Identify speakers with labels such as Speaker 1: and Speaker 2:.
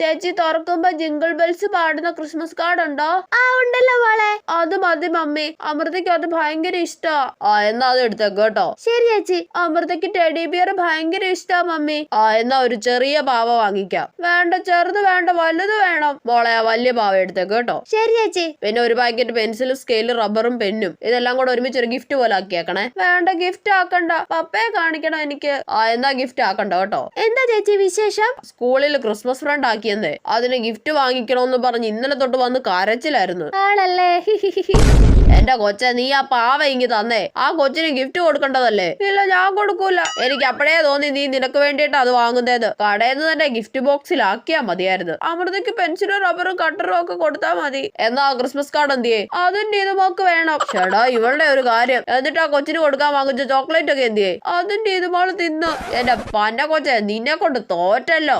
Speaker 1: ചേച്ചി തുറക്കുമ്പോ jingle bells പാടുന്ന ക്രിസ്മസ് കാർഡ് ഉണ്ടോ? ആ ഉണ്ടല്ലോ മോളെ. അത് മതി മമ്മി, അമൃതയ്ക്ക് അത് ഭയങ്കര ഇഷ്ടാ. എന്നാ അത് എടുത്തേക്ക് കേട്ടോ. ശരി ചേച്ചി. അമൃതയ്ക്ക് ടെഡി ബിയർ ഭയങ്കര ഇഷ്ടാ മമ്മി. എന്നാ ഒരു ചെറിയ പാവ വാങ്ങിക്കാം. വേണ്ട, ചെറുത് വേണ്ട, വലുത് വേണം. മോളെ ആ വലിയ പാവ എടുത്തേക്ക് കേട്ടോ. ശരി ചേച്ചി. പിന്നെ ഒരു പാക്കറ്റ് പെൻസിലും സ്കെയിലും റബ്ബറും പെന്നും ഇതെല്ലാം കൂടെ ഒരുമിച്ച് ഒരു ഗിഫ്റ്റ് പോലെ ആക്കിയേക്കണേ. വേണ്ട, ഗിഫ്റ്റ് ആക്കണ്ട, പപ്പയെ കാണിക്കണം എനിക്ക്. എന്നാ ഗിഫ്റ്റ് ആക്കണ്ട കേട്ടോ. എന്താ ചേച്ചി വിശേഷം? സ്കൂളിൽ ക്രിസ്മസ് ഫ്രണ്ട് ആക്കിയെന്നേ, അതിന് ഗിഫ്റ്റ് വാങ്ങിക്കണോന്ന് പറഞ്ഞ് ഇന്നലെ തൊട്ട് വന്ന് കരച്ചിലായിരുന്നു. ആണല്ലേ? എന്റെ കൊച്ചെ, നീ ആ പാവ ഇങ്ങി തന്നേ. ആ കൊച്ചിന് ഗിഫ്റ്റ് കൊടുക്കേണ്ടതല്ലേ? ഇല്ല, ഞാൻ കൊടുക്കൂല. എനിക്ക് അപ്പഴേ തോന്നി നീ നിനക്ക് വേണ്ടിയിട്ട് അത് വാങ്ങുന്നത്. കടയിൽ നിന്ന് തന്നെ ഗിഫ്റ്റ് ബോക്സിലാക്കിയാ മതിയായിരുന്നു. അമൃതയ്ക്ക് പെൻസിലും റബ്ബറും കട്ടറും ഒക്കെ കൊടുത്താൽ മതി. എന്നാ ക്രിസ്മസ് കാർഡ് എന്തിയേ? അതും നീതുമോക്ക് വേണം. ചേടാ, ഇവളുടെ ഒരു കാര്യം. എന്നിട്ട് ആ കൊച്ചിന് കൊടുക്കാൻ വാങ്ങിച്ച ചോക്ലേറ്റ് ഒക്കെ എന്തിയേ? അതും നീതുമോള് തിന്നു. എന്റെ പന്ന കൊച്ചെ, നിന്നെ കൊണ്ട് തോറ്റല്ലോ.